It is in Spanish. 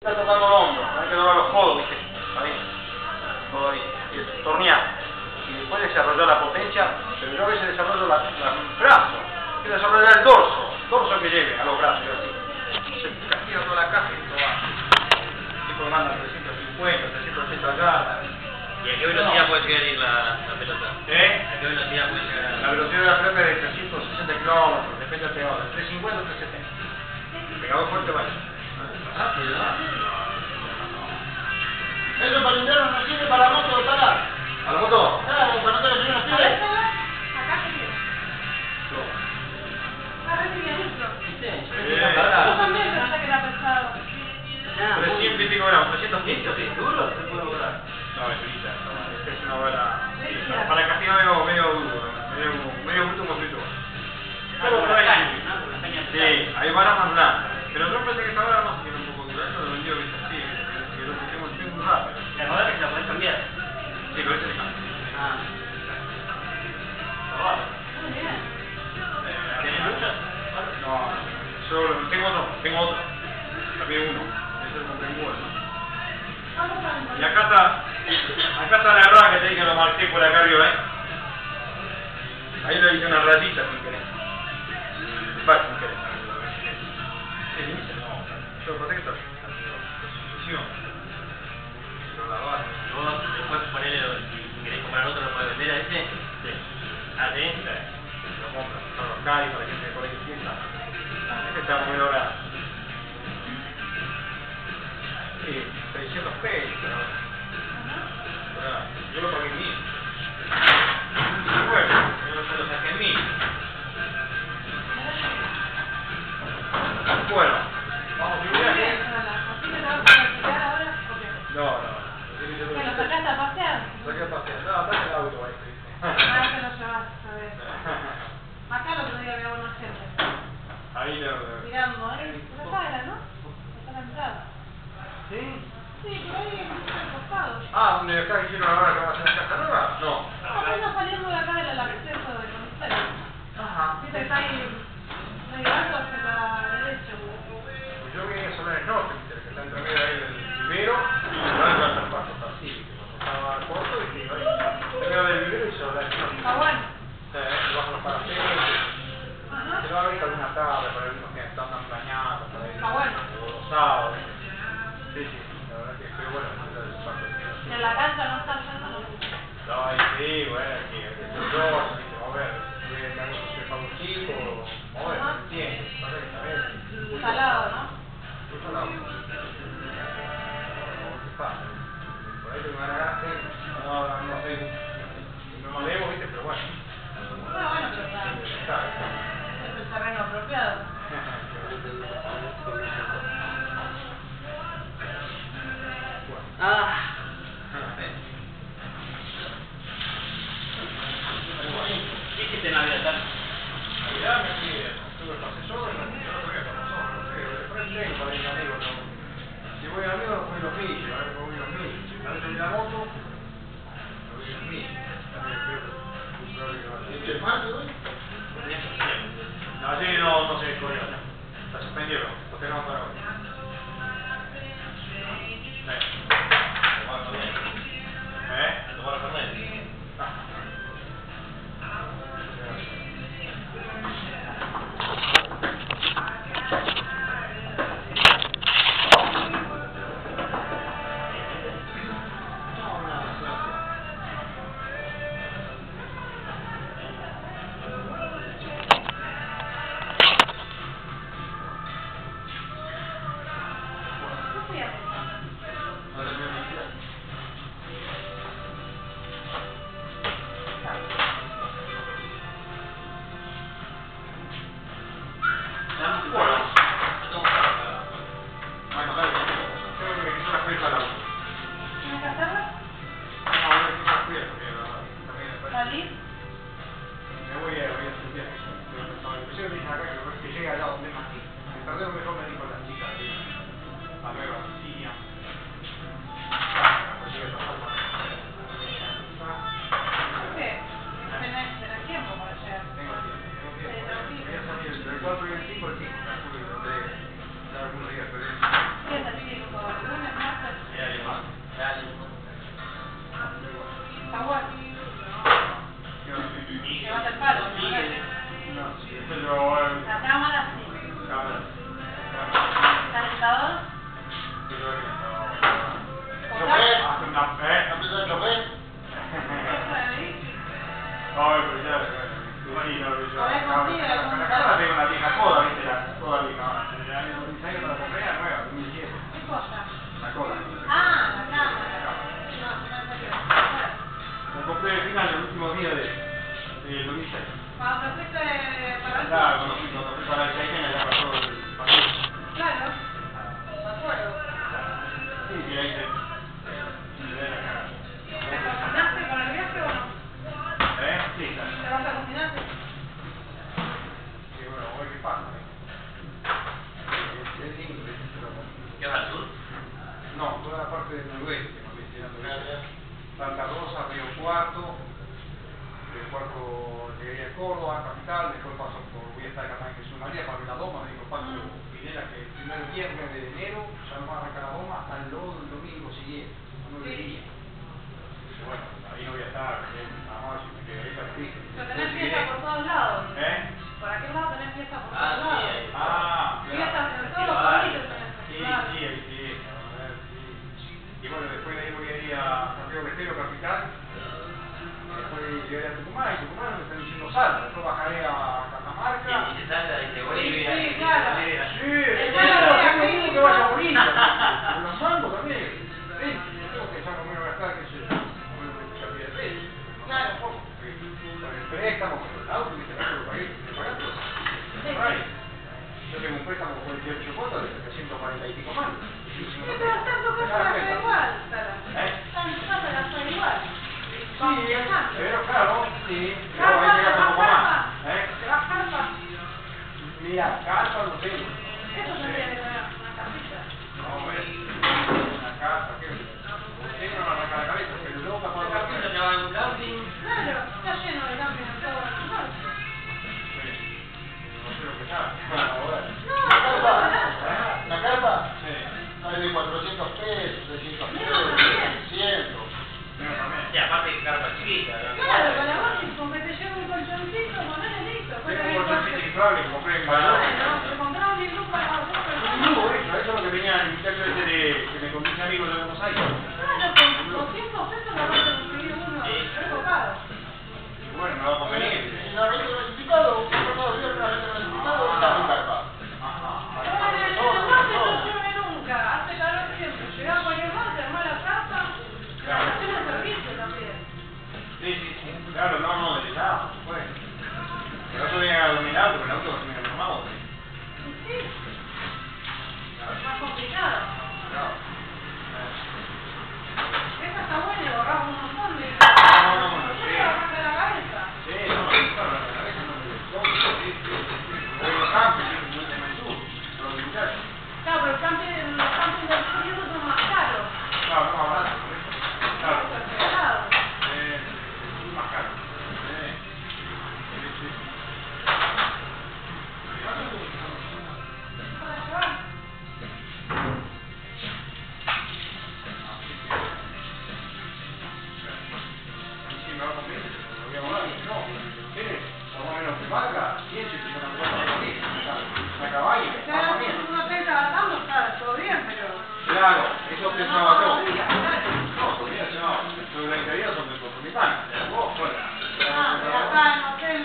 está tocando el hombro, hay que doblar los codos, ¿viste? Ahí, todo ahí, y tornear. Y después desarrollar la potencia, pero yo a veces desarrollo los brazos, quiero desarrollar el dorso que lleve a los brazos, y así. Se castiga toda la caja y todo va. El tipo que manda 350, 380 yardas. ¿Y a qué velocidad puede llegar a ir la pelota? ¿A qué velocidad puede llegar a ir? La velocidad de la pelota es de 360 kilómetros, depende del pegador, 350 o 370. El pegador fuerte vaya. Rápido, ¿no? Eso para el invierno no sirve para la moto, para. ¿A la moto? Claro, para no tener una A pila. ver, acá se queda. Acá se queda dentro. Yo también pensé que era pesado. 300 y pico gramos, 315. ¿Esto es duro? ¿Se puede lograr? No, es frita, esta es una bala. Para castigar medio duro, medio bruto como frito. Pero por la caña, ¿no? Por la caña pesada. Sí, hay varas más blandas. Pero yo pensé que esta vara más tiene un poco dura, eso lo vendió que es así, que lo pusimos muy rápido. La rodera que se la podés cambiar. Sí, pero ese se cambia. Ah. Probalo. Muy bien. ¿Tenés luchas? No, solo tengo otro. También uno. Ese lo compré en Google, ¿no? Y acá está la errada que te dije que lo marqué por acá arriba, ¿eh? Ahí le hice una rayita sin querer. Va, sin querer. ¿Qué dice? No, yo protector. Posición. Lo lavas. Vos después ponele, si querés comprar otro, ¿lo podés vender a ese? Sí. Ah, ¿sí? Lo compras. Son los Cali para que se por ahí piensa. Este está muy dorado. Sí, 600 pesos. Yo lo pagué en 1000. Y bueno, yo se lo saqué en 1000. Bueno, vamos a Muy bien, Fernanda. ¿Así que te vas a practicar ahora? ¿O qué? No. ¿Que lo sacaste a pasear? Saqué a pasear. No, está en el auto ahí. Ah, te lo llevas, a ver. Acá el otro día había buena gente. Ahí lo... Mirando, ¿eh? Pero acá era, ¿no? Está la entrada. ¿Sí? Sí, por ahí en el costado. Ah, ¿donde acá hicieron ahora que va a hacer la caja nueva? No. Apenas saliendo de acá del acceso del comisario. Ajá. Viste que está ahí medio alto hacia la derecha. Pues yo vi eso en el norte, que está entre medio ahí del vivero y el barrio hasta el paso, así, que cuando estaba corto y que ahí, en medio del vivero y sobre la esquina. Está bueno. Bajo los parapetos. Ajá. Se va a ver alguna tarde para algunos que están bañados, para ir Está bueno. los sábados. Sí, la verdad que pero bueno, eso es parte de Y en la cancha no está yendo lo mismo. no, ahí sí, bueno, que yo, a ver, si es un chico, a ver, Ajá. entiende, pasa que también. Salado, ¿no? Muy salado. ¿Qué pasa? Por ahí te me agarraste, no sé, no nos leemos, ¿viste? Pero bueno. Ah, bueno, pero está. Es el terreno apropiado. Ah. ¿Qué hiciste en Navidad? Navidad me fui, tuve el asesor, yo no sabía qué pasó, no sé, después tengo para ir amigo, no. Si voy a amigo, voy los millos, a ver cómo voy los millos. A veces voy a la moto, me voy los millos. ¿Y el martes hoy? No, ayer no se corrió, la suspendieron, lo tenemos para hoy. Tomar Fernet. ¿Tienes que hacerla? ¿Salir? Me voy a estudiar eso. Yo dije acá que llegue allá donde más aquí. El tardeo mejor me dijo la chica de la nueva Sicilia. ¿Por qué? ¿Tenés tiempo para llegar? Tengo tiempo. Voy a salir entre el 4 y el 5, el 5. Calculo que tendré algunos días, pero ¿Qué es el 5? Santa Rosa, Río Cuarto, Río Cuarto llegué a Córdoba, capital, después paso por, voy a estar acá en Jesús María, para ver la doma, me dijo Paco Pinela que el primer viernes de enero ya no va a arrancar la doma hasta el domingo siguiente, 9 días. Y bueno, ahí no voy a estar, nada más, si me quedé ahí, pero dije. Pero tenés fiesta por todos lados. ¿Por aquel lado tenés fiesta por todos lados? Fiestas en todos los países tenés. Sí, sí. Y bueno, después de ahí voy a ir a Santiago del Estero, capital. Después llegaré a Tucumán, y Tucumán me están diciendo Salta. Después bajaré a Catamarca. Y dice Salta, dice Bolivia. Sí, claro. Sí, claro, tengo miedo que vaya a Bolivia. Con los mangos también. Sí, tengo que ya no me voy a gastar, qué sé yo. Ya pide peso. Claro. Con el préstamo, con el auto, que tengo que pagar todo. Yo tengo un préstamo con 28 cuotas de 740 y pico más. Sí, pero está en tu casa gasta igual, Sara. Está en tu casa gasta igual. Sí, pero claro, sí. Pero Carpa, ahí llega un poco más. ¿te vas carpa? Mira, carpa no tengo. Eso tendría que tener una casita. No, una casa, ¿qué? Tengo una arranca la cabeza, pero luego capaz de ¿Capilla te va a un camping? Claro, está lleno de camping en todo el lugar. Sí. No sé lo que sabe. Bueno, bueno. La carpa Sí. sale de 400 pesos, 300 Mira, pesos, también. 100. Mira, también. Sí, aparte que carpa chiquita. Claro, para vos, con que te lleve un colchoncito, ponele listo. Tengo un bolsito inflable que compré en Valor. Bueno, te compramos un iglú para vos, Un nudo, eso es lo que tenía el muchacho ese que me contó un amigo de Buenos Aires. Claro, con 200 pesos la vas a conseguir uno recopado. Y bueno, me va a convenir. Y la venta clasificado, un mercado abierto, la venta clasificado, está en carpa. No llueve nunca, hace calor siempre. Llegás a cualquier lado, te armás la casa, la estación de servicio también. Sí. Claro, no, de nada, por supuesto. Pero eso viene a dominar porque el auto no tiene normado. Sí. Es más complicado. Claro. Esta está buena y borramos un montón de... No, ¿Por sí. qué te bajaste la cabeza? Sí, no, claro, la cabeza no me sí. Voy a los campos, no te me subo, los muchachos. Claro, pero los campings del sur y eso son más caros. Claro, no, barato, por eso. Claro. Perfectado. Más caro. Sí. Para llevar. Sí, me va a convenir, lo voy a volar, no, ¿quieres? Vamos a ver los que valga, 100 si no me acuerdo de mí, la caballa, Claro, más bien. uno piensa gastando, está todo bien, pero... Claro, eso pensaba yo. Todavía, claro. No, todavía no, sobre la interior son metropolitanas, vos, bueno. Pero acá en hotel